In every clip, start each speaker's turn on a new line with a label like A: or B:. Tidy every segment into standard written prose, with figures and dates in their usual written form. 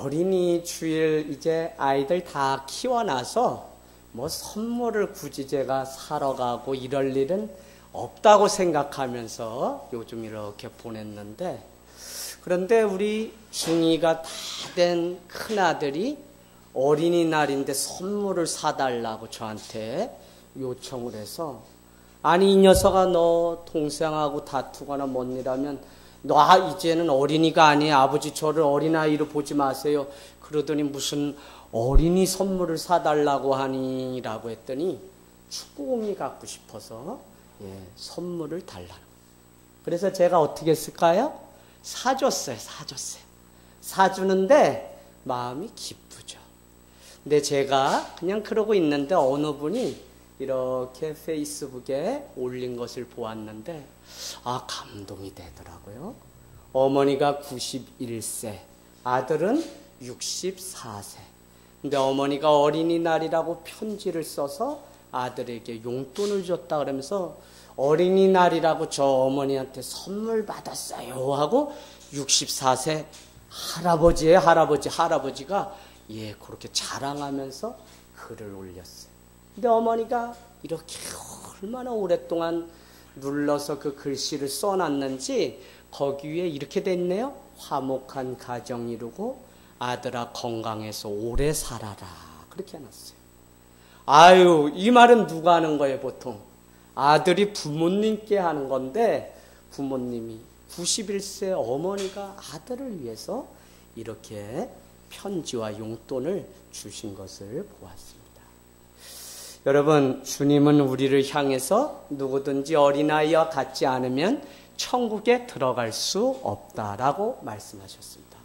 A: 어린이 주일 이제 아이들 다 키워놔서 뭐 선물을 굳이 제가 사러 가고 이럴 일은 없다고 생각하면서 요즘 이렇게 보냈는데, 그런데 우리 중2가 다 된 큰아들이 어린이날인데 선물을 사달라고 저한테 요청을 해서, 아니 이 녀석아, 너 동생하고 다투거나 뭔 일하면 너 이제는 어린이가 아니에요. 아버지 저를 어린아이로 보지 마세요. 그러더니 무슨 어린이 선물을 사달라고 하니 라고 했더니 축구공이 갖고 싶어서 선물을 달라는 거예요. 그래서 제가 어떻게 했을까요? 사줬어요. 사주는데 마음이 기쁘죠. 근데 제가 그냥 그러고 있는데 어느 분이 이렇게 페이스북에 올린 것을 보았는데 감동이 되더라고요. 어머니가 91세, 아들은 64세. 근데 어머니가 어린이날이라고 편지를 써서 아들에게 용돈을 줬다 그러면서 어린이날이라고 저 어머니한테 선물 받았어요 하고 64세 할아버지가 그렇게 자랑하면서 글을 올렸어요. 근데 어머니가 이렇게 얼마나 오랫동안 눌러서 그 글씨를 써놨는지 거기 위에 이렇게 돼 있네요. 화목한 가정 이루고 아들아 건강해서 오래 살아라. 그렇게 해놨어요. 이 말은 누가 하는 거예요? 보통 아들이 부모님께 하는 건데, 부모님이 91세 어머니가 아들을 위해서 이렇게 편지와 용돈을 주신 것을 보았습니다. 여러분, 주님은 우리를 향해서 누구든지 어린아이와 같지 않으면 천국에 들어갈 수 없다라고 말씀하셨습니다.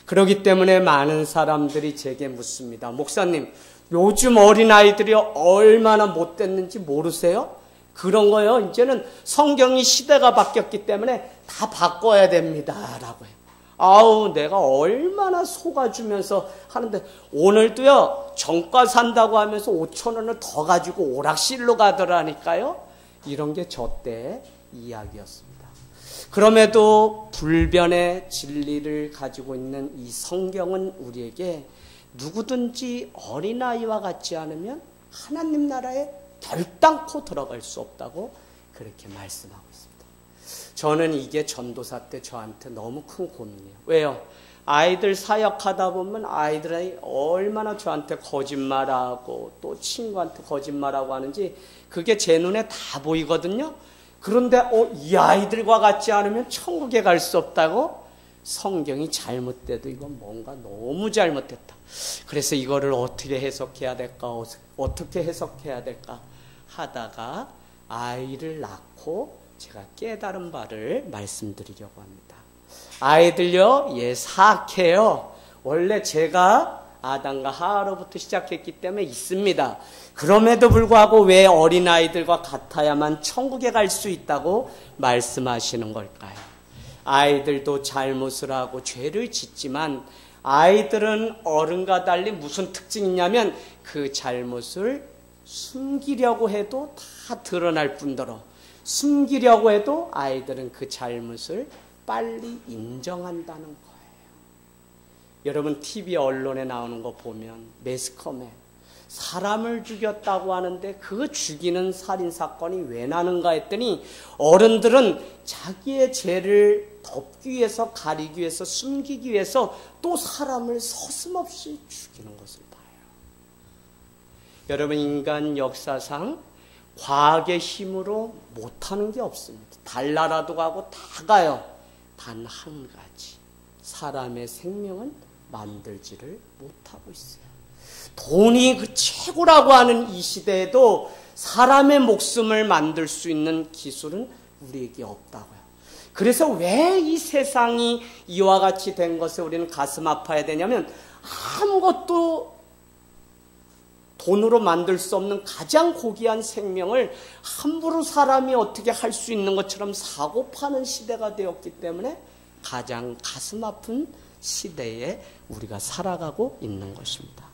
A: 그렇기 때문에 많은 사람들이 제게 묻습니다. 목사님, 요즘 어린아이들이 얼마나 못됐는지 모르세요? 그런 거요. 이제는 성경이 시대가 바뀌었기 때문에 다 바꿔야 됩니다. 라고 해요. 내가 얼마나 속아주면서 하는데, 오늘도요, 정가 산다고 하면서 5,000원을 더 가지고 오락실로 가더라니까요. 이런 게 저 때 이야기였습니다. 그럼에도 불변의 진리를 가지고 있는 이 성경은 우리에게 누구든지 어린아이와 같지 않으면 하나님 나라에 결단코 들어갈 수 없다고 그렇게 말씀하고 있습니다. 저는 이게 전도사 때 저한테 너무 큰 고민이에요. 왜요? 아이들 사역하다 보면 아이들이 얼마나 저한테 거짓말하고 또 친구한테 거짓말하고 하는지 그게 제 눈에 다 보이거든요. 그런데 이 아이들과 같지 않으면 천국에 갈 수 없다고? 성경이 잘못돼도 이건 뭔가 너무 잘못됐다. 그래서 이거를 어떻게 해석해야 될까 하다가 아이를 낳고 제가 깨달은 바를 말씀드리려고 합니다. 아이들요, 사악해요. 원래 제가 아담과 하와로부터 시작했기 때문에 있습니다. 그럼에도 불구하고 왜 어린아이들과 같아야만 천국에 갈 수 있다고 말씀하시는 걸까요? 아이들도 잘못을 하고 죄를 짓지만 아이들은 어른과 달리 무슨 특징이 있냐면 그 잘못을 숨기려고 해도 다 드러날 뿐더러 숨기려고 해도 아이들은 그 잘못을 빨리 인정한다는 거예요. 여러분, TV 언론에 나오는 거 보면 매스컴에 사람을 죽였다고 하는데 그 죽이는 살인사건이 왜 나는가 했더니 어른들은 자기의 죄를 덮기 위해서, 가리기 위해서, 숨기기 위해서 또 사람을 서슴없이 죽이는 것을 봐요. 여러분, 인간 역사상 과학의 힘으로 못하는 게 없습니다. 달나라도 가고 다 가요. 단 한 가지, 사람의 생명은 만들지를 못하고 있어요. 돈이 그 최고라고 하는 이 시대에도 사람의 목숨을 만들 수 있는 기술은 우리에게 없다고요. 그래서 왜 이 세상이 이와 같이 된 것에 우리는 가슴 아파야 되냐면, 아무것도 돈으로 만들 수 없는 가장 고귀한 생명을 함부로 사람이 어떻게 할 수 있는 것처럼 사고 파는 시대가 되었기 때문에 가장 가슴 아픈 시대에 우리가 살아가고 있는 것입니다.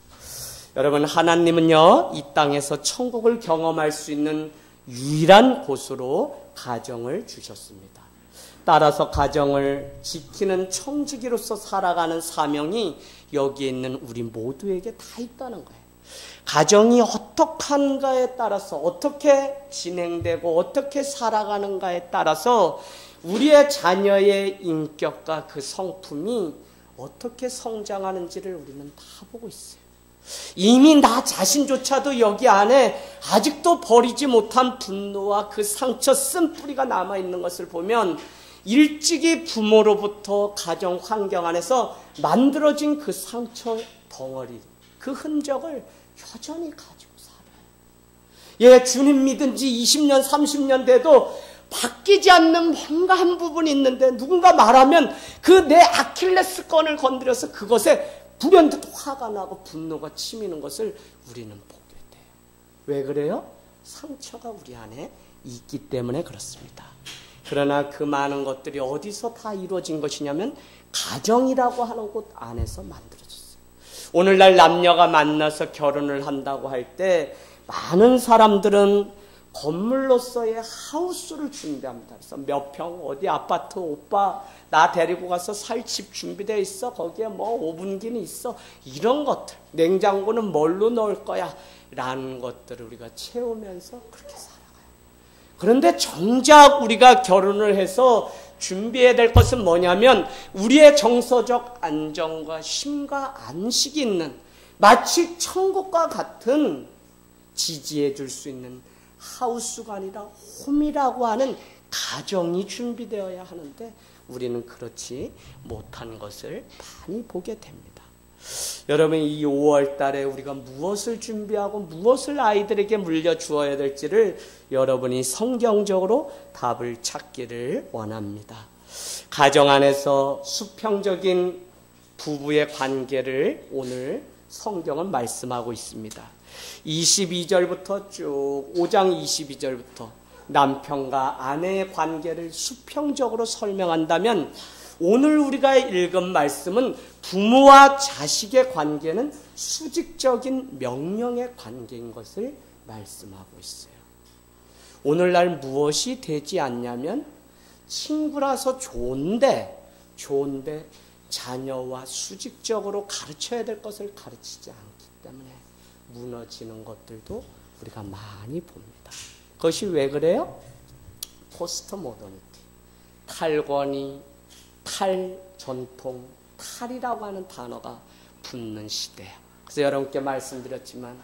A: 여러분, 하나님은요, 이 땅에서 천국을 경험할 수 있는 유일한 곳으로 가정을 주셨습니다. 따라서 가정을 지키는 청지기로서 살아가는 사명이 여기에 있는 우리 모두에게 다 있다는 거예요. 가정이 어떡한가에 따라서, 어떻게 진행되고 어떻게 살아가는가에 따라서 우리의 자녀의 인격과 그 성품이 어떻게 성장하는지를 우리는 다 보고 있어요. 이미 나 자신조차도 여기 안에 아직도 버리지 못한 분노와 그 상처 쓴뿌리가 남아있는 것을 보면 일찍이 부모로부터 가정 환경 안에서 만들어진 그 상처 덩어리, 그 흔적을 여전히 가지고 살아요. 주님 믿은 지 20년, 30년 돼도 바뀌지 않는 뭔가 한 부분이 있는데 누군가 말하면 그 내 아킬레스건을 건드려서 그것에 불현듯 화가 나고 분노가 치미는 것을 우리는 보게 돼요. 왜 그래요? 상처가 우리 안에 있기 때문에 그렇습니다. 그러나 그 많은 것들이 어디서 다 이루어진 것이냐면 가정이라고 하는 곳 안에서 만들어졌어요. 오늘날 남녀가 만나서 결혼을 한다고 할 때 많은 사람들은 건물로서의 하우스를 준비합니다. 그래서 몇 평 어디 아파트, 오빠 나 데리고 가서 살 집 준비되어 있어, 거기에 뭐 오븐기는 있어, 이런 것들, 냉장고는 뭘로 넣을 거야 라는 것들을 우리가 채우면서 그렇게 살아가요. 그런데 정작 우리가 결혼을 해서 준비해야 될 것은 뭐냐면 우리의 정서적 안정과 쉼과 안식이 있는, 마치 천국과 같은 지지해 줄 수 있는 하우스가 아니라 홈이라고 하는 가정이 준비되어야 하는데 우리는 그렇지 못한 것을 많이 보게 됩니다. 여러분, 이 5월 달에 우리가 무엇을 준비하고 무엇을 아이들에게 물려주어야 될지를 여러분이 성경적으로 답을 찾기를 원합니다. 가정 안에서 수평적인 부부의 관계를 오늘 성경은 말씀하고 있습니다. 22절부터 쭉 5장 22절부터 남편과 아내의 관계를 수평적으로 설명한다면 오늘 우리가 읽은 말씀은 부모와 자식의 관계는 수직적인 명령의 관계인 것을 말씀하고 있어요. 오늘날 무엇이 되지 않냐면 친구라서 좋은데 자녀와 수직적으로 가르쳐야 될 것을 가르치지 않기 때문에 무너지는 것들도 우리가 많이 봅니다. 그것이 왜 그래요? 포스트 모더니티, 탈권위, 탈전통, 탈이라고 하는 단어가 붙는 시대예요. 그래서 여러분께 말씀드렸지만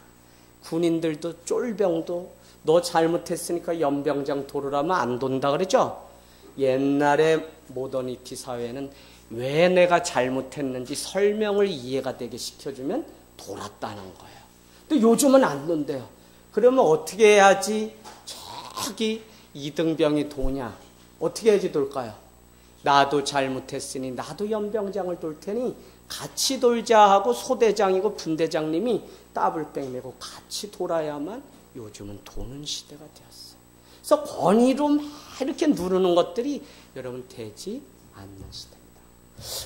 A: 군인들도 쫄병도 너 잘못했으니까 연병장 돌으라면 안 돈다 그러죠? 옛날에 모더니티 사회는 왜 내가 잘못했는지 설명을 이해가 되게 시켜주면 돌았다는 거예요. 근데 요즘은 안 돈대요. 그러면 어떻게 해야지 저기 이등병이 도냐? 어떻게 해야지 돌까요? 나도 잘못했으니 나도 연병장을 돌 테니 같이 돌자 하고 소대장이고 분대장님이 따블백 메고 같이 돌아야만 요즘은 도는 시대가 되었어요. 그래서 권위로 막 이렇게 누르는 것들이 여러분 되지 않는 시대입니다.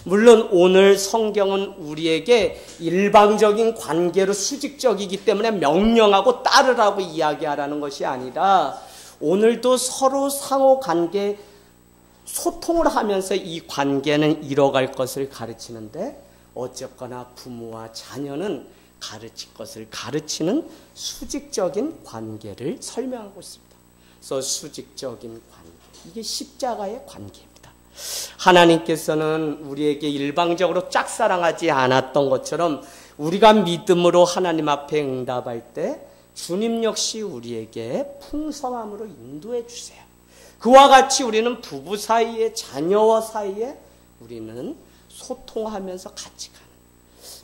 A: 물론 오늘 성경은 우리에게 일방적인 관계로 수직적이기 때문에 명령하고 따르라고 이야기하라는 것이 아니라 오늘도 서로 상호 관계 소통을 하면서 이 관계는 이뤄갈 것을 가르치는데 어쨌거나 부모와 자녀는 가르칠 것을 가르치는 수직적인 관계를 설명하고 있습니다. 그래서 수직적인 관계, 이게 십자가의 관계입니다. 하나님께서는 우리에게 일방적으로 짝사랑하지 않았던 것처럼 우리가 믿음으로 하나님 앞에 응답할 때 주님 역시 우리에게 풍성함으로 인도해 주세요. 그와 같이 우리는 부부 사이에, 자녀와 사이에 우리는 소통하면서 같이 가는,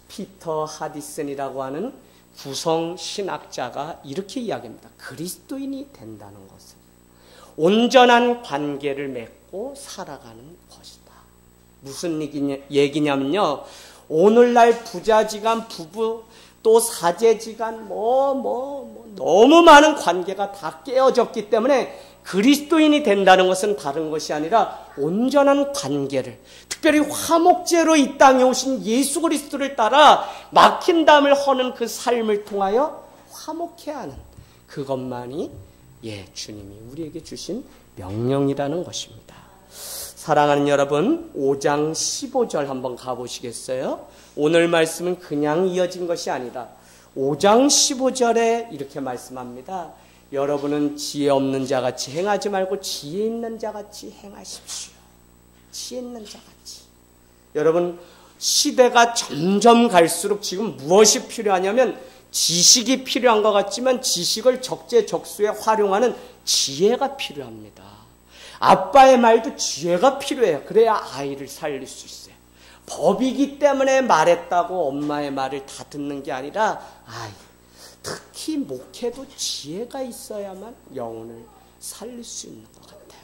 A: 피터 하디슨이라고 하는 구성 신학자가 이렇게 이야기합니다. 그리스도인이 된다는 것은 온전한 관계를 맺고 살아가는 것이다. 무슨 얘기냐면요, 오늘날 부자지간 부부 또 사제지간 너무 많은 관계가 다 깨어졌기 때문에 그리스도인이 된다는 것은 다른 것이 아니라 온전한 관계를, 특별히 화목제로 이 땅에 오신 예수 그리스도를 따라 막힌 담을 허는 그 삶을 통하여 화목해 하는 그것만이 주님이 우리에게 주신 명령이라는 것입니다. 사랑하는 여러분, 5장 15절 한번 가보시겠어요? 오늘 말씀은 그냥 이어진 것이 아니라 5장 15절에 이렇게 말씀합니다. 여러분은 지혜 없는 자같이 행하지 말고 지혜 있는 자같이 행하십시오. 지혜 있는 자같이. 여러분, 시대가 점점 갈수록 지금 무엇이 필요하냐면 지식이 필요한 것 같지만 지식을 적재적소에 활용하는 지혜가 필요합니다. 아빠의 말도 지혜가 필요해요. 그래야 아이를 살릴 수 있어요. 법이기 때문에 말했다고 엄마의 말을 다 듣는 게 아니라 특히 목회도 지혜가 있어야만 영혼을 살릴 수 있는 것 같아요.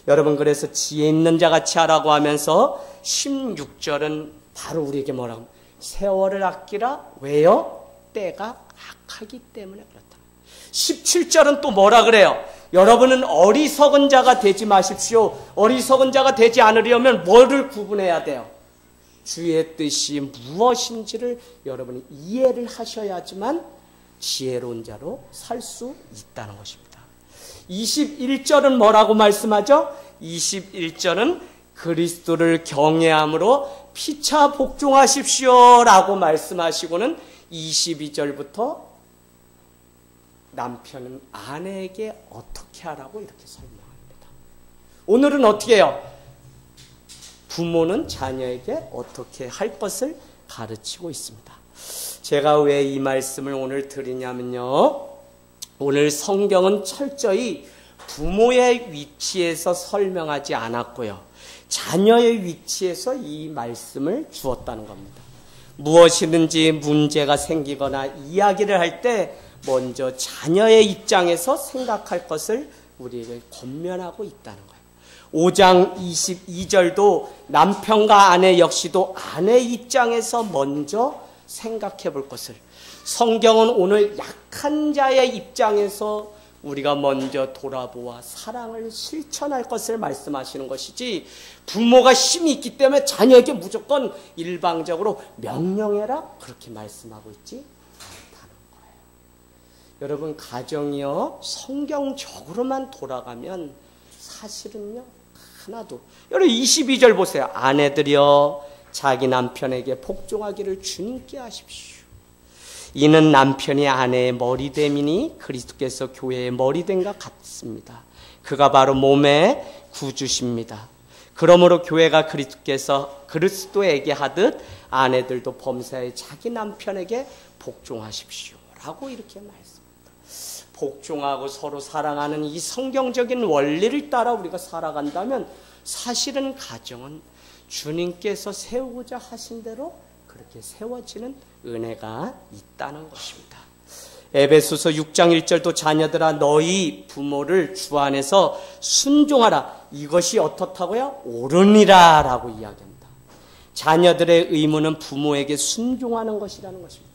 A: 여러분, 그래서 지혜 있는 자같이 하라고 하면서 16절은 바로 우리에게 뭐라고 합니까? 세월을 아끼라. 왜요? 때가 악하기 때문에 그렇다. 17절은 또 뭐라 그래요? 여러분은 어리석은 자가 되지 마십시오. 어리석은 자가 되지 않으려면 뭐를 구분해야 돼요? 주의 뜻이 무엇인지를 여러분이 이해를 하셔야지만 지혜로운 자로 살 수 있다는 것입니다. 21절은 뭐라고 말씀하죠? 21절은 그리스도를 경외함으로 피차 복종하십시오 라고 말씀하시고는 22절부터 남편은 아내에게 어떻게 하라고 이렇게 설명합니다. 오늘은 어떻게 해요? 부모는 자녀에게 어떻게 할 것을 가르치고 있습니다. 제가 왜 이 말씀을 오늘 드리냐면요. 오늘 성경은 철저히 부모의 위치에서 설명하지 않았고요. 자녀의 위치에서 이 말씀을 주었다는 겁니다. 무엇이든지 문제가 생기거나 이야기를 할 때 먼저 자녀의 입장에서 생각할 것을 우리에게 권면하고 있다는 거예요. 5장 22절도 남편과 아내 역시도 아내 입장에서 먼저 생각해 볼 것을, 성경은 오늘 약한 자의 입장에서 우리가 먼저 돌아보아 사랑을 실천할 것을 말씀하시는 것이지, 부모가 힘이 있기 때문에 자녀에게 무조건 일방적으로 명령해라 그렇게 말씀하고 있지 않다는 거예요. 여러분, 가정이요 성경적으로만 돌아가면 사실은요 하나도, 여러분 22절 보세요. 아내들이여 자기 남편에게 복종하기를 주님께 하십시오. 이는 남편이 아내의 머리됨이니 그리스도께서 교회의 머리됨과 같습니다. 그가 바로 몸의 구주십니다. 그러므로 교회가 그리스도에게 하듯 아내들도 범사에 자기 남편에게 복종하십시오 라고 이렇게 말씀합니다. 복종하고 서로 사랑하는 이 성경적인 원리를 따라 우리가 살아간다면 사실은 가정은 주님께서 세우고자 하신 대로 그렇게 세워지는 은혜가 있다는 것입니다. 에베소서 6장 1절도 자녀들아 너희 부모를 주 안에서 순종하라. 이것이 어떻다고요? 옳으니라 라고 이야기합니다. 자녀들의 의무는 부모에게 순종하는 것이라는 것입니다.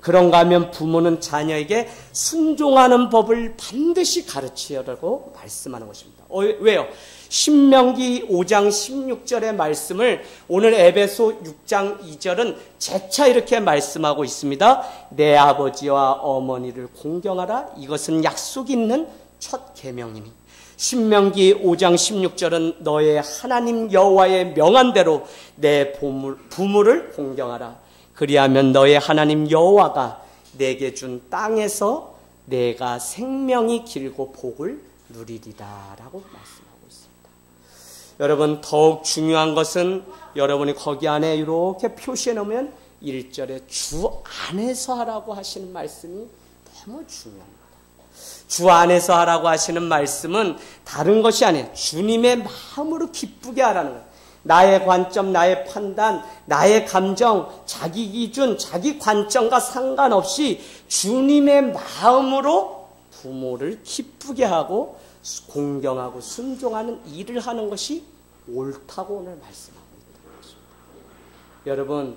A: 그런가 하면 부모는 자녀에게 순종하는 법을 반드시 가르치라고 말씀하는 것입니다. 왜요? 신명기 5장 16절의 말씀을 오늘 에베소 6장 2절은 재차 이렇게 말씀하고 있습니다. 내 아버지와 어머니를 공경하라. 이것은 약속 있는 첫 계명이니. 신명기 5장 16절은 너의 하나님 여호와의 명한대로 내 부모를 공경하라. 그리하면 너의 하나님 여호와가 내게 준 땅에서 내가 생명이 길고 복을 누리리라 라고 말씀합니다. 여러분, 더욱 중요한 것은 여러분이 거기 안에 이렇게 표시해 놓으면 1절에 주 안에서 하라고 하시는 말씀이 너무 중요합니다. 주 안에서 하라고 하시는 말씀은 다른 것이 아니에요. 주님의 마음으로 기쁘게 하라는 거예요. 나의 관점, 나의 판단, 나의 감정, 자기 기준, 자기 관점과 상관없이 주님의 마음으로 부모를 기쁘게 하고 공경하고 순종하는 일을 하는 것이 옳다고 오늘 말씀하고 있다는 것입니다. 여러분,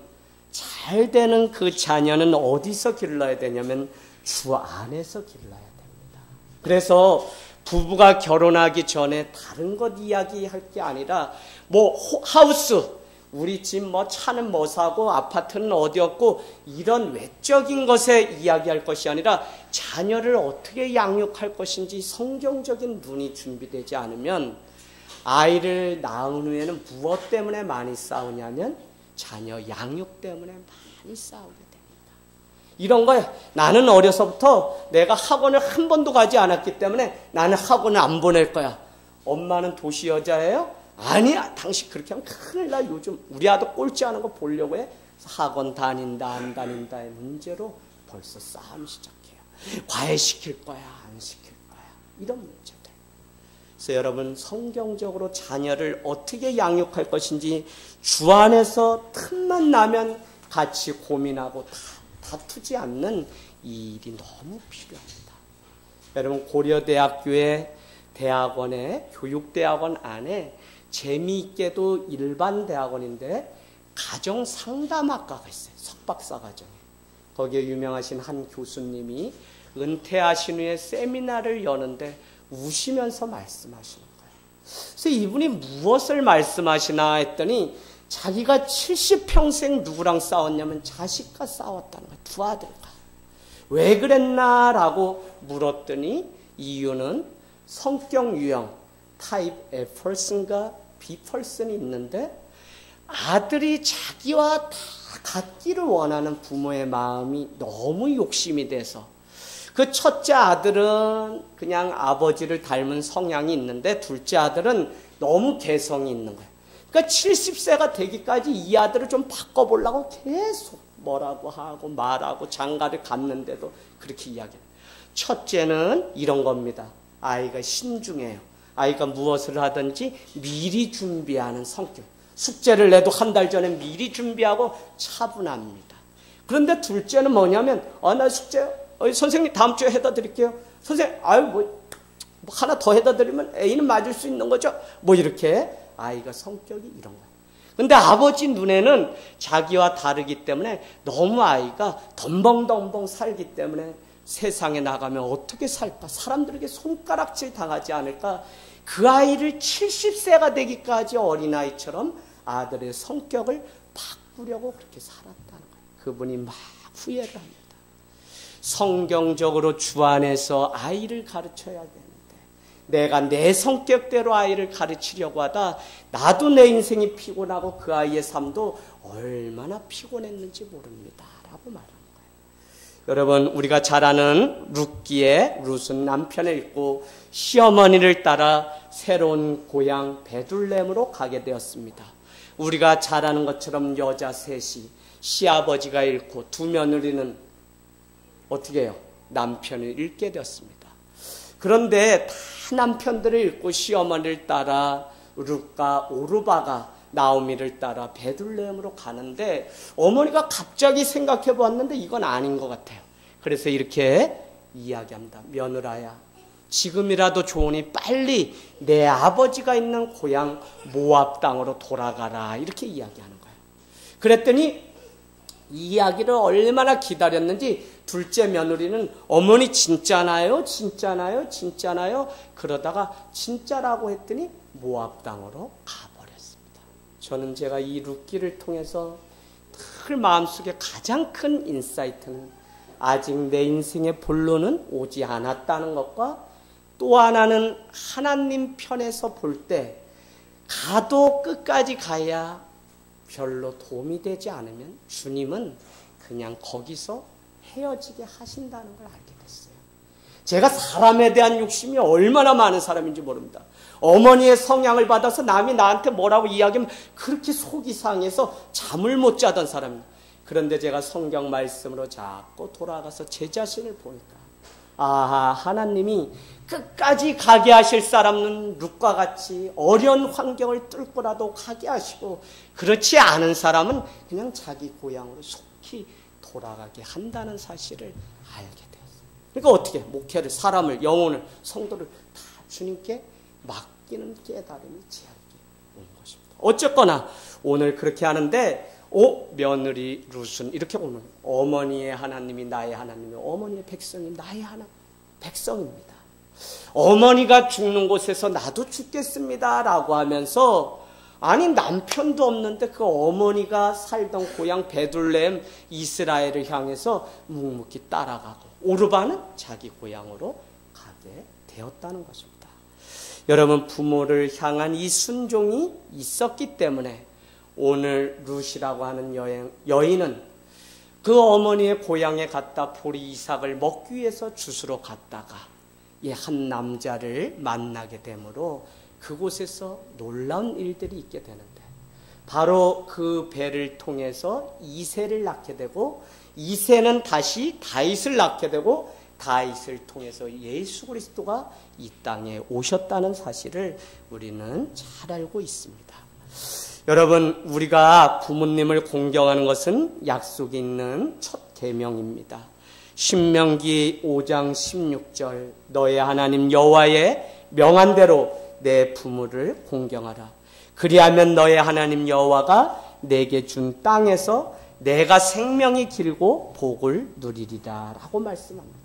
A: 잘 되는 그 자녀는 어디서 길러야 되냐면 주 안에서 길러야 됩니다. 그래서 부부가 결혼하기 전에 다른 것 이야기할 게 아니라 하우스, 우리 집 차는 뭐 사고 아파트는 어디였고 이런 외적인 것에 이야기할 것이 아니라 자녀를 어떻게 양육할 것인지 성경적인 눈이 준비되지 않으면 아이를 낳은 후에는 무엇 때문에 많이 싸우냐면 자녀 양육 때문에 많이 싸우게 됩니다. 이런 거에 나는 어려서부터 내가 학원을 한 번도 가지 않았기 때문에 나는 학원을 안 보낼 거야. 엄마는 도시 여자예요? 아니야, 당신 그렇게 하면 큰일 나. 요즘 우리 아들 꼴찌 하는 거 보려고 해. 학원 다닌다 안 다닌다의 문제로 벌써 싸움 시작해요. 과외시킬 거야 안 시킬 거야, 이런 문제들. 그래서 여러분, 성경적으로 자녀를 어떻게 양육할 것인지 주 안에서 틈만 나면 같이 고민하고 다투지 않는 이 일이 너무 필요합니다. 여러분, 고려대학교의 대학원에, 교육대학원 안에 재미있게도 일반 대학원인데 가정상담학과가 있어요. 석박사 과정에. 거기에 유명하신 한 교수님이 은퇴하신 후에 세미나를 여는데 우시면서 말씀하시는 거예요. 그래서 이분이 무엇을 말씀하시나 했더니 자기가 70평생 누구랑 싸웠냐면 자식과 싸웠다는 거예요. 두 아들과. 왜 그랬나라고 물었더니 이유는 성격 유형, 타입 A person과 B person이 있는데 아들이 자기와 다 같기를 원하는 부모의 마음이 너무 욕심이 돼서 그 첫째 아들은 그냥 아버지를 닮은 성향이 있는데 둘째 아들은 너무 개성이 있는 거예요. 그러니까 70세가 되기까지 이 아들을 좀 바꿔보려고 계속 뭐라고 하고 말하고 장가를 갔는데도 그렇게 이야기해요. 첫째는 이런 겁니다. 아이가 신중해요. 아이가 무엇을 하든지 미리 준비하는 성격. 숙제를 내도 한 달 전에 미리 준비하고 차분합니다. 그런데 둘째는 뭐냐면 나 숙제 선생님 다음 주에 해다 드릴게요. 선생님 뭐 하나 더 해다 드리면 A는 맞을 수 있는 거죠. 뭐 이렇게 아이가 성격이 이런 거예요. 근데 아버지 눈에는 자기와 다르기 때문에 너무 아이가 덤벙덤벙 살기 때문에 세상에 나가면 어떻게 살까? 사람들에게 손가락질 당하지 않을까? 그 아이를 70세가 되기까지 어린아이처럼 아들의 성격을 바꾸려고 그렇게 살았다는 거예요. 그분이 막 후회를 합니다. 성경적으로 주 안에서 아이를 가르쳐야 되는데 내가 내 성격대로 아이를 가르치려고 하다 나도 내 인생이 피곤하고 그 아이의 삶도 얼마나 피곤했는지 모릅니다 라고 말합니다. 여러분, 우리가 잘 아는 룻은 남편을 잃고 시어머니를 따라 새로운 고향 베들레헴으로 가게 되었습니다. 우리가 잘 아는 것처럼 여자 셋이 시아버지가 잃고 두 며느리는 어떻게 해요? 남편을 잃게 되었습니다. 그런데 다 남편들을 잃고 시어머니를 따라 룻과 오르바가 나오미를 따라 베들레헴으로 가는데 어머니가 갑자기 생각해 보았는데 이건 아닌 것 같아요. 그래서 이렇게 이야기합니다. 며느라야, 지금이라도 좋으니 빨리 내 아버지가 있는 고향 모압 땅으로 돌아가라. 이렇게 이야기하는 거예요. 그랬더니 이 이야기를 얼마나 기다렸는지 둘째 며느리는 어머니 진짜나요? 진짜나요? 진짜나요? 그러다가 진짜라고 했더니 모압 땅으로 가버렸습니다. 저는 제가 이 룻기를 통해서 늘 마음속에 가장 큰 인사이트는 아직 내 인생의 본론은 오지 않았다는 것과 또 하나는 하나님 편에서 볼 때 가도 끝까지 가야 별로 도움이 되지 않으면 주님은 그냥 거기서 헤어지게 하신다는 걸 알게 됐어요. 제가 사람에 대한 욕심이 얼마나 많은 사람인지 모릅니다. 어머니의 성향을 받아서 남이 나한테 뭐라고 이야기하면 그렇게 속이 상해서 잠을 못 자던 사람입니다. 그런데 제가 성경 말씀으로 자꾸 돌아가서 제 자신을 보니까 하나님이 끝까지 가게 하실 사람은 룻과 같이 어려운 환경을 뚫고라도 가게 하시고 그렇지 않은 사람은 그냥 자기 고향으로 속히 돌아가게 한다는 사실을 알게 되었어요. 그러니까 어떻게 목회를, 사람을, 영혼을, 성도를 다 주님께 맡기는 깨달음이 제 안에 온 것입니다. 어쨌거나 오늘 그렇게 하는데 며느리 룻은 이렇게 오는 거예요. 어머니의 하나님이 나의 하나님이요 어머니의 백성이 나의 백성입니다. 어머니가 죽는 곳에서 나도 죽겠습니다 라고 하면서 아니 남편도 없는데 그 어머니가 살던 고향 베들레헴 이스라엘을 향해서 묵묵히 따라가고 오르바는 자기 고향으로 가게 되었다는 것입니다. 여러분, 부모를 향한 이 순종이 있었기 때문에 오늘 룻이라고 하는 여인은 그 어머니의 고향에 갔다 보리 이삭을 먹기 위해서 주스러 갔다가 한 남자를 만나게 되므로 그곳에서 놀라운 일들이 있게 되는데, 바로 그 배를 통해서 이새를 낳게 되고, 이새는 다시 다윗을 낳게 되고, 다윗을 통해서 예수 그리스도가 이 땅에 오셨다는 사실을 우리는 잘 알고 있습니다. 여러분, 우리가 부모님을 공경하는 것은 약속이 있는 첫 계명입니다. 신명기 5장 16절, 너의 하나님 여호와의 명한 대로 내 부모를 공경하라. 그리하면 너의 하나님 여호와가 내게 준 땅에서 내가 생명이 길고 복을 누리리라 라고 말씀합니다.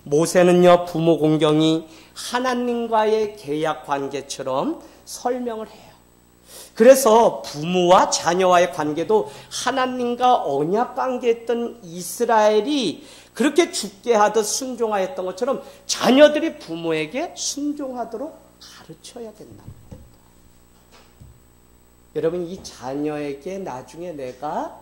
A: 모세는요, 부모 공경이 하나님과의 계약 관계처럼 설명을 해요. 그래서 부모와 자녀와의 관계도 하나님과 언약 관계했던 이스라엘이 그렇게 죽게 하듯 순종하였던 것처럼 자녀들이 부모에게 순종하도록 가르쳐야 된다. 여러분, 이 자녀에게 나중에 내가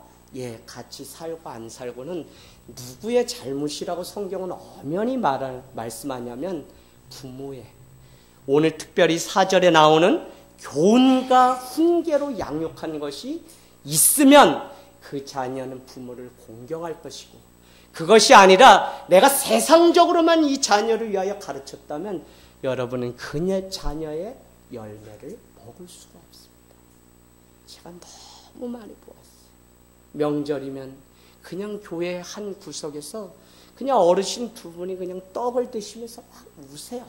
A: 같이 살고 안 살고는 누구의 잘못이라고 성경은 엄연히 말씀하냐면 부모의. 오늘 특별히 4절에 나오는 교훈과 훈계로 양육한 것이 있으면 그 자녀는 부모를 공경할 것이고, 그것이 아니라 내가 세상적으로만 이 자녀를 위하여 가르쳤다면 여러분은 그녀 자녀의 열매를 먹을 수가 없습니다. 제가 너무 많이 보았어요. 명절이면 그냥 교회 한 구석에서 그냥 어르신 두 분이 그냥 떡을 드시면서 막 우세요.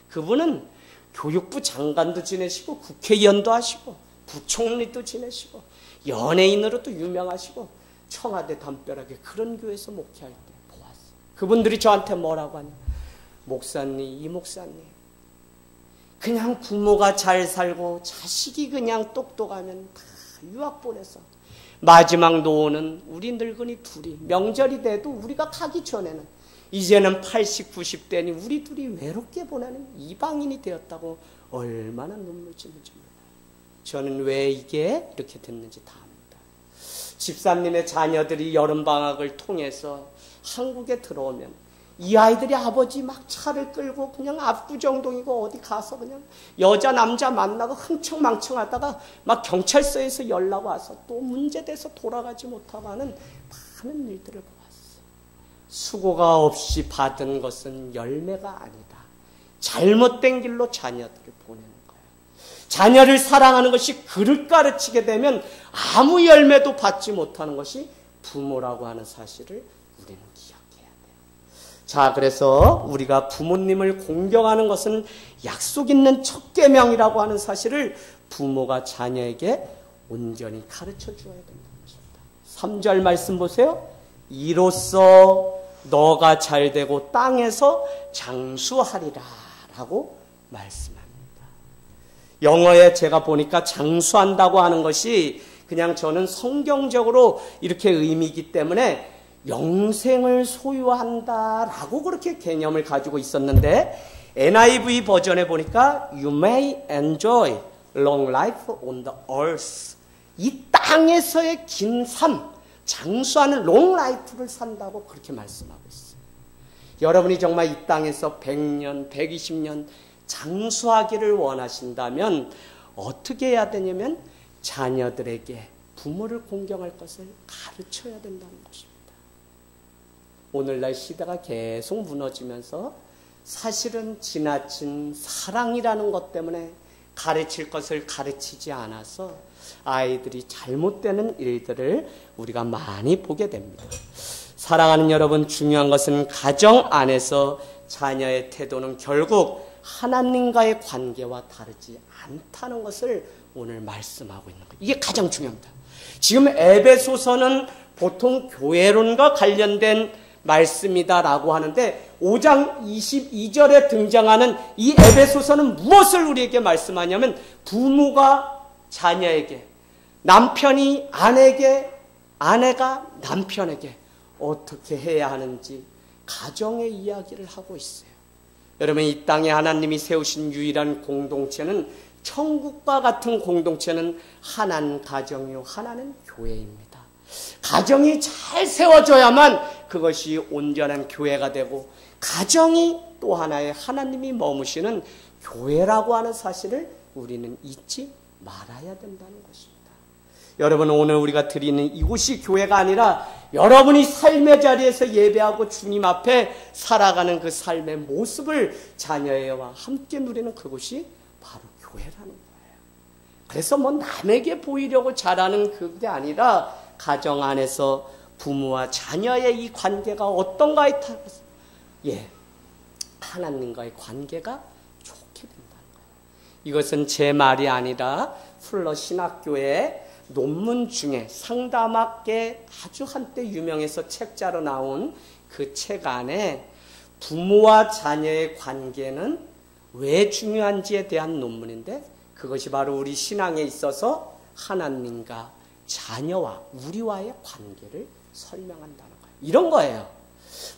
A: 그분은 교육부 장관도 지내시고 국회의원도 하시고 부총리도 지내시고 연예인으로도 유명하시고 청와대 담벼락에 그런 교회에서 목회할 때 보았어요. 그분들이 저한테 뭐라고 하냐, 목사님, 이 목사님, 그냥 부모가 잘 살고 자식이 그냥 똑똑하면 다 유학 보내서 마지막 노후는 우리 늙은이 둘이, 명절이 돼도 우리가 가기 전에는 이제는 80, 90대니 우리 둘이 외롭게 보내는 이방인이 되었다고 얼마나 눈물 짓는지 몰라요. 저는 왜 이게 이렇게 됐는지 다 압니다. 집사님의 자녀들이 여름방학을 통해서 한국에 들어오면 이 아이들이 아버지 막 차를 끌고 그냥 압구정동이고 어디 가서 그냥 여자 남자 만나고 흥청망청하다가 막 경찰서에서 연락 와서 또 문제돼서 돌아가지 못하고 하는 많은 일들을 보았어요. 수고가 없이 받은 것은 열매가 아니다. 잘못된 길로 자녀들을 보내는 거예요. 자녀를 사랑하는 것이 그를 가르치게 되면 아무 열매도 받지 못하는 것이 부모라고 하는 사실을 우리는 기억해야 돼요. 자, 그래서 우리가 부모님을 공경하는 것은 약속 있는 첫 계명이라고 하는 사실을 부모가 자녀에게 온전히 가르쳐 주어야 된다는 것입니다. 3절 말씀 보세요. 이로써 너가 잘되고 땅에서 장수하리라 라고 말씀합니다. 영어에 제가 보니까 장수한다고 하는 것이 그냥 저는 성경적으로 이렇게 의미이기 때문에 영생을 소유한다라고 그렇게 개념을 가지고 있었는데, NIV 버전에 보니까 You may enjoy long life on the earth. 이 땅에서의 긴 삶, 장수하는 롱라이프를 산다고 그렇게 말씀하고 있어요. 여러분이 정말 이 땅에서 100년, 120년 장수하기를 원하신다면 어떻게 해야 되냐면 자녀들에게 부모를 공경할 것을 가르쳐야 된다는 것입니다. 오늘날 시대가 계속 무너지면서 사실은 지나친 사랑이라는 것 때문에 가르칠 것을 가르치지 않아서 아이들이 잘못되는 일들을 우리가 많이 보게 됩니다. 사랑하는 여러분, 중요한 것은 가정 안에서 자녀의 태도는 결국 하나님과의 관계와 다르지 않다는 것을 오늘 말씀하고 있는 거예요. 이게 가장 중요합니다. 지금 에베소서는 보통 교회론과 관련된 말씀이다라고 하는데 5장 22절에 등장하는 이 에베소서는 무엇을 우리에게 말씀하냐면 부모가 자녀에게, 남편이 아내에게, 아내가 남편에게 어떻게 해야 하는지 가정의 이야기를 하고 있어요. 여러분, 이 땅에 하나님이 세우신 유일한 공동체는, 천국과 같은 공동체는 하나는 가정이요, 하나는 교회입니다. 가정이 잘 세워져야만 그것이 온전한 교회가 되고, 가정이 또 하나의 하나님이 머무시는 교회라고 하는 사실을 우리는 잊지 말아야 된다는 것입니다. 여러분, 오늘 우리가 드리는 이곳이 교회가 아니라 여러분이 삶의 자리에서 예배하고 주님 앞에 살아가는 그 삶의 모습을 자녀와 함께 누리는 그곳이 바로 교회라는 거예요. 그래서 뭐 남에게 보이려고 잘하는 그게 아니라 가정 안에서 부모와 자녀의 이 관계가 어떤가에 따라서 하나님과의 관계가 좋게 된다는 거예요. 이것은 제 말이 아니라 풀러 신학교의 논문 중에 상담학계 아주 한때 유명해서 책자로 나온 그 책 안에 부모와 자녀의 관계는 왜 중요한지에 대한 논문인데, 그것이 바로 우리 신앙에 있어서 하나님과 자녀와 우리와의 관계를 설명한다는 거예요. 이런 거예요.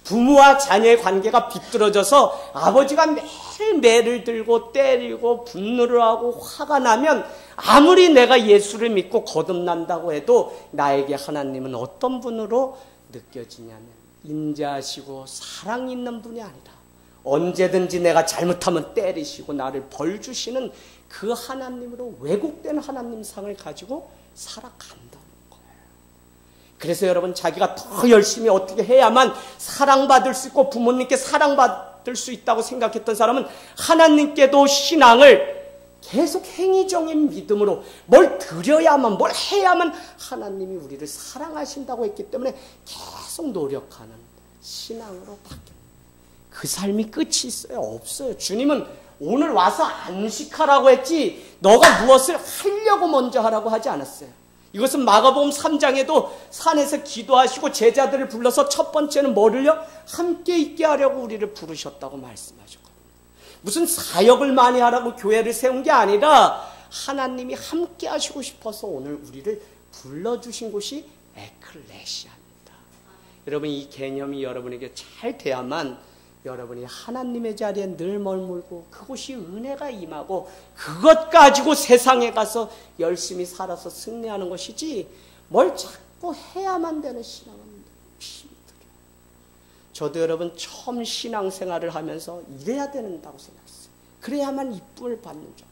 A: 부모와 자녀의 관계가 비뚤어져서 아버지가 매일 매를 들고 때리고 분노를 하고 화가 나면 아무리 내가 예수를 믿고 거듭난다고 해도 나에게 하나님은 어떤 분으로 느껴지냐면 인자하시고 사랑 있는 분이 아니라 언제든지 내가 잘못하면 때리시고 나를 벌 주시는 그 하나님으로 왜곡된 하나님상을 가지고 살아간다는 거예요. 그래서 여러분, 자기가 더 열심히 어떻게 해야만 사랑받을 수 있고 부모님께 사랑받을 수 있다고 생각했던 사람은 하나님께도 신앙을 계속 행위적인 믿음으로 뭘 드려야만, 뭘 해야만 하나님이 우리를 사랑하신다고 했기 때문에 계속 노력하는 신앙으로 바뀝니다. 그 삶이 끝이 있어요? 없어요. 주님은 오늘 와서 안식하라고 했지 너가 무엇을 하려고 먼저 하라고 하지 않았어요. 이것은 마가복음 3장에도 산에서 기도하시고 제자들을 불러서 첫 번째는 뭐를요? 함께 있게 하려고 우리를 부르셨다고 말씀하셨거든요. 무슨 사역을 많이 하라고 교회를 세운 게 아니라 하나님이 함께 하시고 싶어서 오늘 우리를 불러주신 곳이 에클레시아입니다. 여러분, 이 개념이 여러분에게 잘 돼야만 여러분이 하나님의 자리에 늘 머물고 그곳이 은혜가 임하고 그것 가지고 세상에 가서 열심히 살아서 승리하는 것이지 뭘 자꾸 해야만 되는 신앙은 힘이 들어요. 저도 여러분 처음 신앙생활을 하면서 이래야 된다고 생각했어요. 그래야만 이쁨을 받는 줄.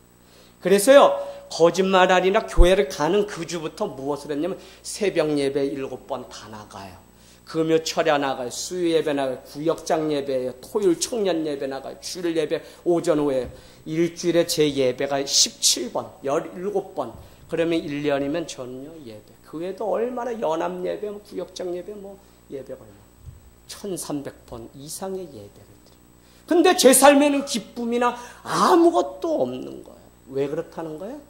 A: 그래서요, 거짓말하리나 교회를 가는 그 주부터 무엇을 했냐면 새벽 예배 7번 다 나가요. 금요 철야 나가요. 수요 예배 나가요. 구역장 예배예요. 토요일 청년 예배 나가요. 주일 예배 오전 오후에요. 일주일에 제 예배가 17번, 17번. 그러면 1년이면 전요 예배. 그 외에도 얼마나 연합 예배, 구역장 예배, 예배가 얼마나 1300번 이상의 예배를 드려요. 근데 제 삶에는 기쁨이나 아무것도 없는 거예요. 왜 그렇다는 거예요?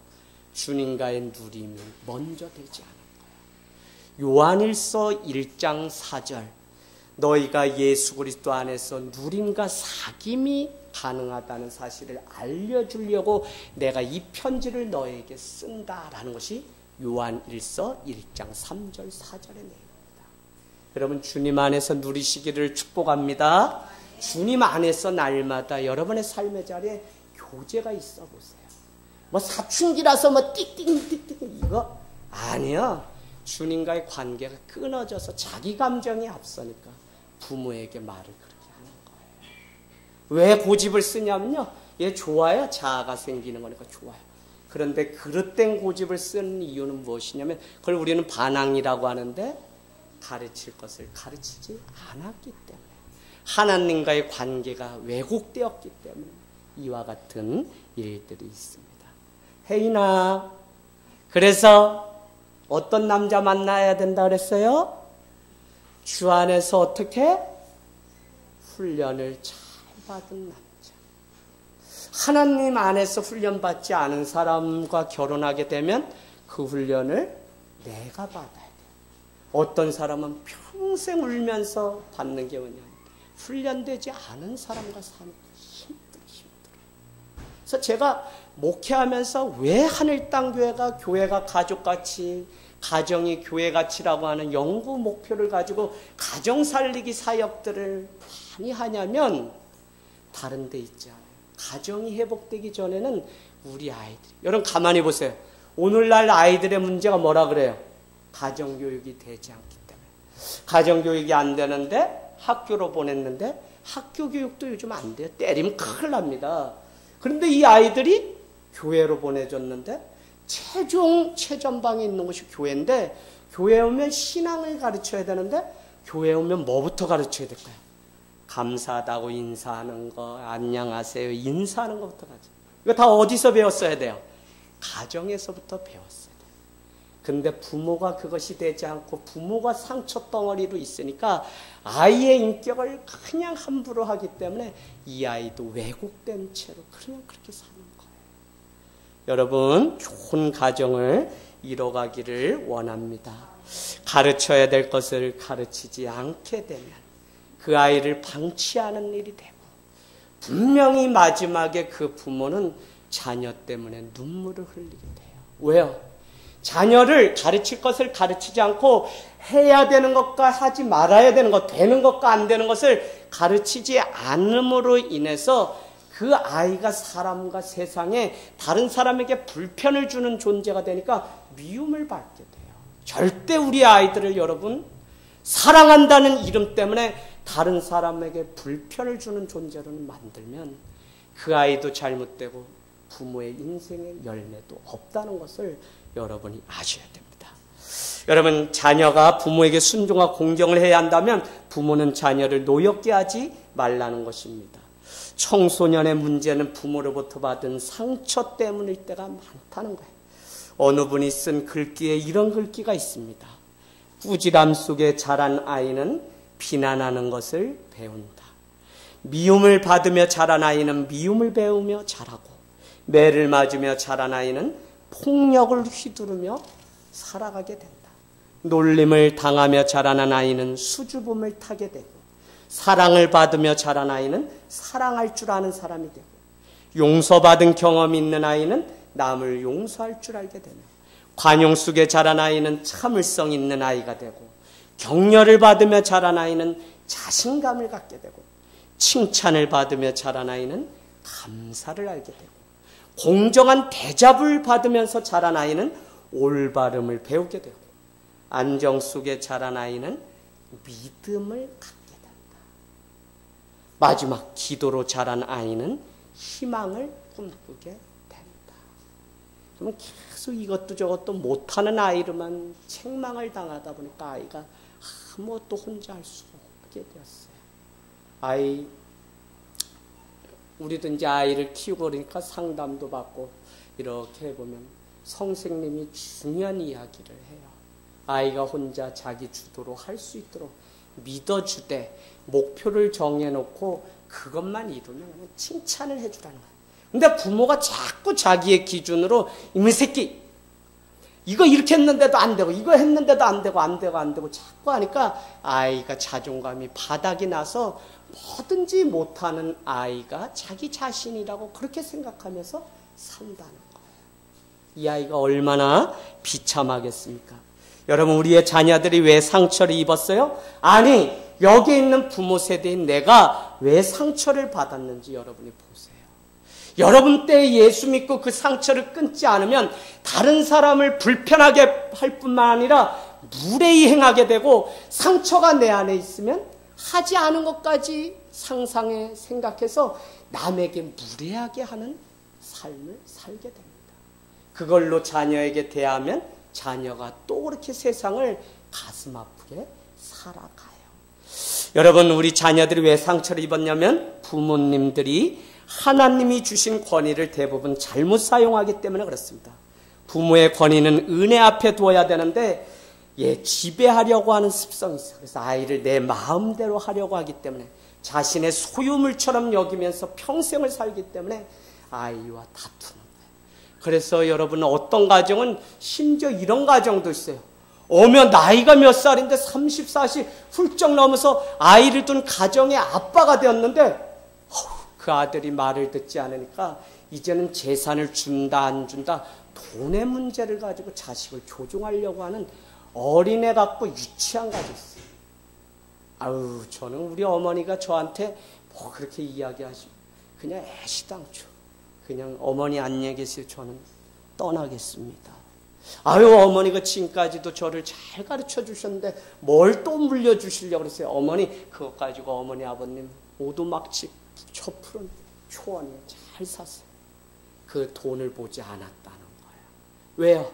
A: 주님과의 누림이 먼저 되지 않아요. 요한일서 1장 4절, 너희가 예수 그리스도 안에서 누림과 사귐이 가능하다는 사실을 알려주려고 내가 이 편지를 너에게 쓴다라는 것이 요한일서 1장 3절 4절의 내용입니다. 여러분, 주님 안에서 누리시기를 축복합니다. 주님 안에서 날마다 여러분의 삶의 자리에 교제가 있어 보세요. 사춘기라서 띡띡 이거 아니야. 주님과의 관계가 끊어져서 자기 감정이 앞서니까 부모에게 말을 그렇게 하는 거예요. 왜 고집을 쓰냐면요, 얘 좋아요. 자아가 생기는 거니까 좋아요. 그런데 그릇된 고집을 쓰는 이유는 무엇이냐면 그걸 우리는 반항이라고 하는데 가르칠 것을 가르치지 않았기 때문에, 하나님과의 관계가 왜곡되었기 때문에 이와 같은 일들이 있습니다. 혜인아, 그래서 어떤 남자 만나야 된다 그랬어요? 주 안에서 어떻게? 훈련을 잘 받은 남자. 하나님 안에서 훈련받지 않은 사람과 결혼하게 되면 그 훈련을 내가 받아야 돼. 어떤 사람은 평생 울면서 받는 게 뭐냐면 훈련되지 않은 사람과 사는 게 힘들어. 그래서 제가 목회하면서 왜 하늘땅교회가 교회가 가족같이, 가정이 교회같이라고 하는 연구 목표를 가지고 가정 살리기 사역들을 많이 하냐면, 다른 데 있지 않아요. 가정이 회복되기 전에는 우리 아이들이, 여러분 가만히 보세요. 오늘날 아이들의 문제가 뭐라 그래요? 가정교육이 되지 않기 때문에. 가정교육이 안 되는데 학교로 보냈는데 학교 교육도 요즘 안 돼요. 때리면 큰일 납니다. 그런데 이 아이들이 교회로 보내줬는데 최전방에 있는 곳이 교회인데, 교회에 오면 신앙을 가르쳐야 되는데 교회에 오면 뭐부터 가르쳐야 될까요? 감사하다고 인사하는 거, 안녕하세요 인사하는 것부터 가르쳐요. 이거 다 어디서 배웠어야 돼요? 가정에서부터 배웠어요. 근데 부모가 그것이 되지 않고 부모가 상처 덩어리로 있으니까 아이의 인격을 그냥 함부로 하기 때문에 이 아이도 왜곡된 채로 그냥 그렇게 사는 거예요. 여러분, 좋은 가정을 이뤄가기를 원합니다. 가르쳐야 될 것을 가르치지 않게 되면 그 아이를 방치하는 일이 되고, 분명히 마지막에 그 부모는 자녀 때문에 눈물을 흘리게 돼요. 왜요? 자녀를 가르칠 것을 가르치지 않고 해야 되는 것과 하지 말아야 되는 것, 되는 것과 안 되는 것을 가르치지 않음으로 인해서 그 아이가 사람과 세상에 다른 사람에게 불편을 주는 존재가 되니까 미움을 받게 돼요. 절대 우리 아이들을 여러분 사랑한다는 이름 때문에 다른 사람에게 불편을 주는 존재로는 만들면 그 아이도 잘못되고 부모의 인생의 열매도 없다는 것을 여러분이 아셔야 됩니다. 여러분, 자녀가 부모에게 순종하고 공경을 해야 한다면 부모는 자녀를 노엽게 하지 말라는 것입니다. 청소년의 문제는 부모로부터 받은 상처 때문일 때가 많다는 거예요. 어느 분이 쓴 글귀에 이런 글귀가 있습니다. 꾸지람 속에 자란 아이는 비난하는 것을 배운다. 미움을 받으며 자란 아이는 미움을 배우며 자라고, 매를 맞으며 자란 아이는 폭력을 휘두르며 살아가게 된다. 놀림을 당하며 자라난 아이는 수줍음을 타게 되고, 사랑을 받으며 자란 아이는 사랑할 줄 아는 사람이 되고, 용서받은 경험이 있는 아이는 남을 용서할 줄 알게 되며, 관용 속에 자란 아이는 참을성 있는 아이가 되고, 격려를 받으며 자란 아이는 자신감을 갖게 되고, 칭찬을 받으며 자란 아이는 감사를 알게 되고, 공정한 대접을 받으면서 자란 아이는 올바름을 배우게 되고, 안정 속에 자란 아이는 믿음을 갖게 된다. 마지막, 기도로 자란 아이는 희망을 꿈꾸게 된다. 그러면 계속 이것도 저것도 못하는 아이로만 책망을 당하다 보니까 아이가 아무것도 혼자 할 수 없게 되었어요. 우리도 이제 아이를 키우고 그러니까 상담도 받고 이렇게 해보면 선생님이 중요한 이야기를 해요. 아이가 혼자 자기 주도로 할 수 있도록 믿어주되 목표를 정해놓고 그것만 이루면 그냥 칭찬을 해주라는 거예요. 근데 부모가 자꾸 자기의 기준으로 이놈의 새끼 이거 이렇게 했는데도 안 되고 이거 했는데도 안 되고 자꾸 하니까 아이가 자존감이 바닥이 나서 뭐든지 못하는 아이가 자기 자신이라고 그렇게 생각하면서 산다는 거예요. 이 아이가 얼마나 비참하겠습니까? 여러분, 우리의 자녀들이 왜 상처를 입었어요? 아니, 여기 있는 부모 세대인 내가 왜 상처를 받았는지 여러분이 보세요. 여러분 때 예수 믿고 그 상처를 끊지 않으면 다른 사람을 불편하게 할 뿐만 아니라 무례히 행하게 되고, 상처가 내 안에 있으면 하지 않은 것까지 상상해 생각해서 남에게 무례하게 하는 삶을 살게 됩니다. 그걸로 자녀에게 대하면 자녀가 또 그렇게 세상을 가슴 아프게 살아가요. 여러분, 우리 자녀들이 왜 상처를 입었냐면 부모님들이 하나님이 주신 권위를 대부분 잘못 사용하기 때문에 그렇습니다. 부모의 권위는 은혜 앞에 두어야 되는데 지배하려고 하는 습성이 있어요. 그래서 아이를 내 마음대로 하려고 하기 때문에 자신의 소유물처럼 여기면서 평생을 살기 때문에 아이와 다투는 거예요. 그래서 여러분, 어떤 가정은 심지어 이런 가정도 있어요. 오면 나이가 몇 살인데 30, 40 훌쩍 넘어서 아이를 둔 가정의 아빠가 되었는데 그 아들이 말을 듣지 않으니까 이제는 재산을 준다 안 준다 돈의 문제를 가지고 자식을 조종하려고 하는 어린애 같고 유치한 가지 있어요. 저는 우리 어머니가 저한테 뭐 그렇게 이야기하시고 그냥 애시당초 그냥 어머니 안녕히 계세요. 저는 떠나겠습니다. 아유, 어머니가 지금까지도 저를 잘 가르쳐 주셨는데 뭘 또 물려주시려고 그랬어요. 어머니 그것 가지고 어머니 아버님 오두막집 촛불은 초원이에요. 잘 사세요. 그 돈을 보지 않았다는 거예요. 왜요?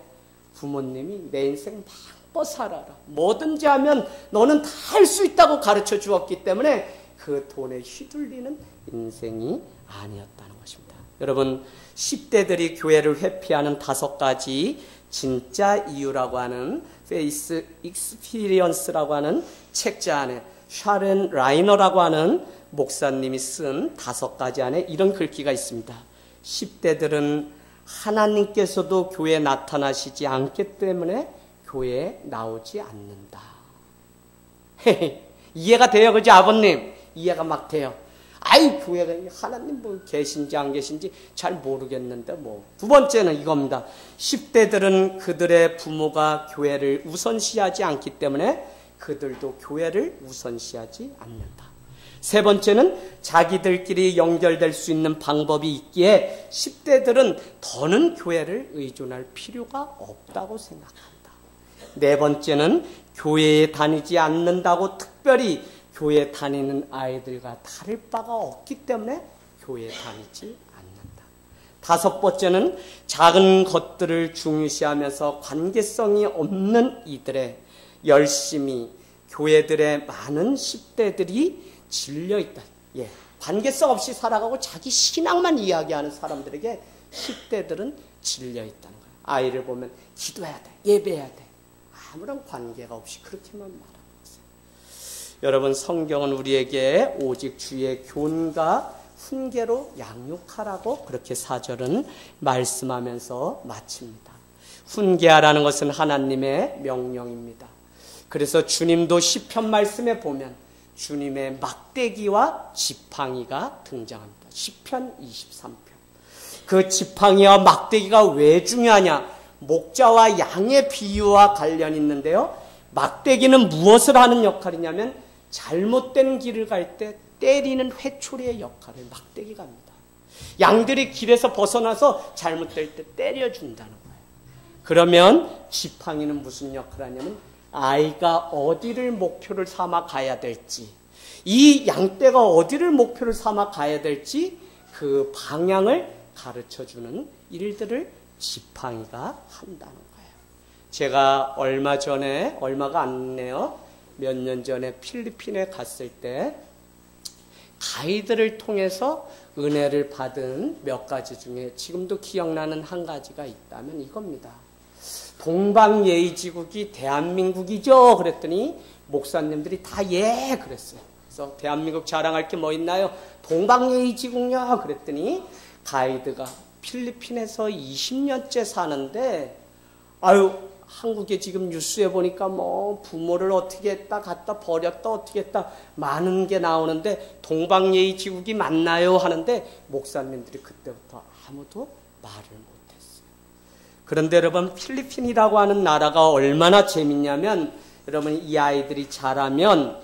A: 부모님이 내 인생 마음껏 살아라. 뭐든지 하면 너는 다 할 수 있다고 가르쳐 주었기 때문에 그 돈에 휘둘리는 인생이 아니었다는 것입니다. 여러분, 10대들이 교회를 회피하는 5가지 진짜 이유라고 하는 페이스 익스피리언스라고 하는 책자 안에 샤렌 라이너라고 하는 목사님이 쓴 5가지 안에 이런 글귀가 있습니다. 10대들은 하나님께서도 교회에 나타나시지 않기 때문에 교회에 나오지 않는다. 이해가 돼요, 그죠, 아버님? 이해가 막 돼요. 아이, 교회가 하나님 뭐 계신지 안 계신지 잘 모르겠는데 뭐. 2번째는 이겁니다. 10대들은 그들의 부모가 교회를 우선시하지 않기 때문에 그들도 교회를 우선시하지 않는다. 3번째는 자기들끼리 연결될 수 있는 방법이 있기에 10대들은 더는 교회를 의존할 필요가 없다고 생각한다. 4번째는 교회에 다니지 않는다고 특별히 교회 다니는 아이들과 다를 바가 없기 때문에 교회에 다니지 않는다. 5번째는 작은 것들을 중요시하면서 관계성이 없는 이들의 열심히 교회들의 많은 10대들이 질려있다. 예, 관계성 없이 살아가고 자기 신앙만 이야기하는 사람들에게 10대들은 질려있다는 거예요. 아이를 보면 기도해야 돼, 예배해야 돼. 아무런 관계가 없이 그렇게만 말하는 거예요. 여러분, 성경은 우리에게 오직 주의 교훈과 훈계로 양육하라고 그렇게 4절은 말씀하면서 마칩니다. 훈계하라는 것은 하나님의 명령입니다. 그래서 주님도 시편 말씀에 보면 주님의 막대기와 지팡이가 등장합니다. 시편 23편. 그 지팡이와 막대기가 왜 중요하냐? 목자와 양의 비유와 관련이 있는데요. 막대기는 무엇을 하는 역할이냐면 잘못된 길을 갈 때 때리는 회초리의 역할을 막대기가 합니다. 양들이 길에서 벗어나서 잘못될 때 때려준다는 거예요. 그러면 지팡이는 무슨 역할을 하냐면 아이가 어디를 목표를 삼아 가야 될지, 이 양떼가 어디를 목표를 삼아 가야 될지 그 방향을 가르쳐주는 일들을 지팡이가 한다는 거예요. 제가 얼마가 안 됐네요. 몇 년 전에 필리핀에 갔을 때 가이드를 통해서 은혜를 받은 몇 가지 중에 지금도 기억나는 한 가지가 있다면 이겁니다. 동방예의지국이 대한민국이죠. 그랬더니 목사님들이 다 예 그랬어요. 그래서 대한민국 자랑할 게 뭐 있나요? 동방예의지국요. 그랬더니 가이드가 필리핀에서 20년째 사는데 아유, 한국에 지금 뉴스에 보니까 뭐 부모를 어떻게 했다 갖다 버렸다 어떻게 했다 많은 게 나오는데 동방예의지국이 맞나요? 하는데 목사님들이 그때부터 아무도 말을 못했어요. 그런데 여러분, 필리핀이라고 하는 나라가 얼마나 재밌냐면 여러분, 이 아이들이 자라면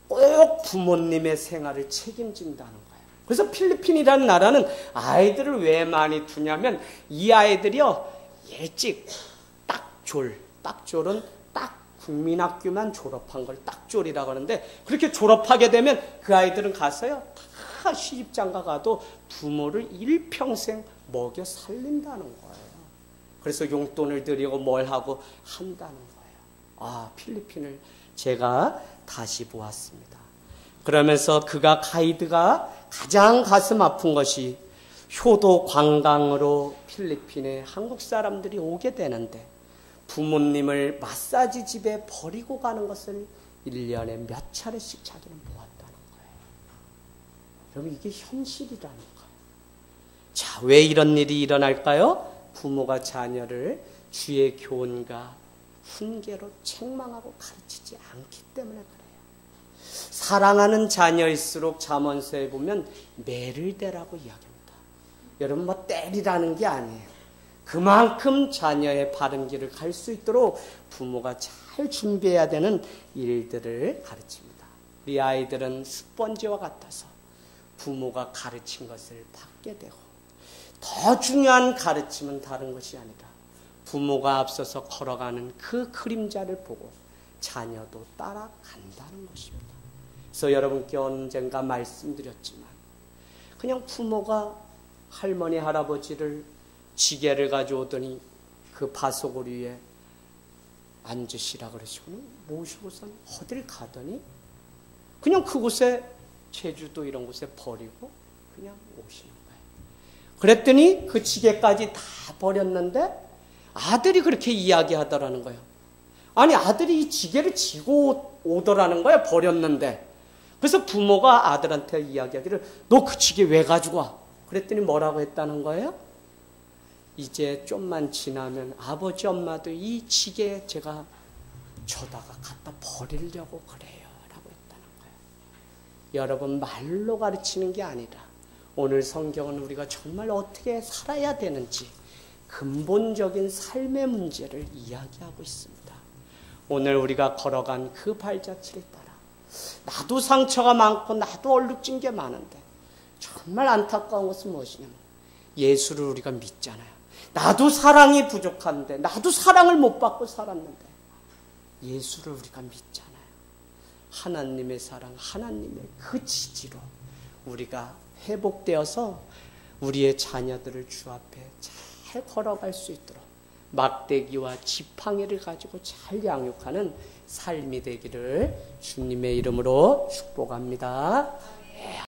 A: 꼭 부모님의 생활을 책임진다는 거예요. 그래서 필리핀이라는 나라는 아이들을 왜 많이 두냐면 이 아이들이요 일찍 딱졸은 딱 국민학교만 졸업한 걸 딱졸이라고 하는데 그렇게 졸업하게 되면 그 아이들은 가서요 다 시집장가 가도 부모를 일평생 먹여 살린다는 거예요. 그래서 용돈을 드리고 뭘 하고 한다는 거예요. 아, 필리핀을 제가 다시 보았습니다. 그러면서 가이드가 가장 가슴 아픈 것이 효도 관광으로 필리핀에 한국 사람들이 오게 되는데 부모님을 마사지 집에 버리고 가는 것을 1년에 몇 차례씩 자기는 보았다는 거예요. 여러분, 이게 현실이라는 거예요. 자, 왜 이런 일이 일어날까요? 부모가 자녀를 주의 교훈과 훈계로 책망하고 가르치지 않기 때문에 그래요. 사랑하는 자녀일수록 잠언서에 보면 매를 대라고 이야기합니다. 여러분, 뭐 때리라는 게 아니에요. 그만큼 자녀의 바른 길을 갈 수 있도록 부모가 잘 준비해야 되는 일들을 가르칩니다. 우리 아이들은 스펀지와 같아서 부모가 가르친 것을 받게 되고, 더 중요한 가르침은 다른 것이 아니라 부모가 앞서서 걸어가는 그 그림자를 보고 자녀도 따라간다는 것입니다. 그래서 여러분께 언젠가 말씀드렸지만, 그냥 부모가 할머니 할아버지를 지게를 가져오더니 그 바소골 위에 앉으시라 그러시고 모시고선 어딜 가더니 그냥 그곳에, 제주도 이런 곳에 버리고 그냥 오시는 거예요. 그랬더니 그 지게까지 다 버렸는데 아들이 그렇게 이야기하더라는 거예요. 아니, 아들이 이 지게를 지고 오더라는 거야, 버렸는데. 그래서 부모가 아들한테 이야기하기를, 너 그 지게 왜 가지고 와? 그랬더니 뭐라고 했다는 거예요? 이제 좀만 지나면 아버지 엄마도 이 지게 제가 저다가 갖다 버리려고 그래요 라고 했다는 거예요. 여러분, 말로 가르치는 게 아니라 오늘 성경은 우리가 정말 어떻게 살아야 되는지 근본적인 삶의 문제를 이야기하고 있습니다. 오늘 우리가 걸어간 그 발자취를 따라 나도 상처가 많고 나도 얼룩진 게 많은데 정말 안타까운 것은 무엇이냐면 예수를 우리가 믿잖아요. 나도 사랑이 부족한데, 나도 사랑을 못 받고 살았는데 예수를 우리가 믿잖아요. 하나님의 사랑, 하나님의 그 지지로 우리가 회복되어서 우리의 자녀들을 주 앞에 잘 걸어갈 수 있도록 막대기와 지팡이를 가지고 잘 양육하는 삶이 되기를 주님의 이름으로 축복합니다.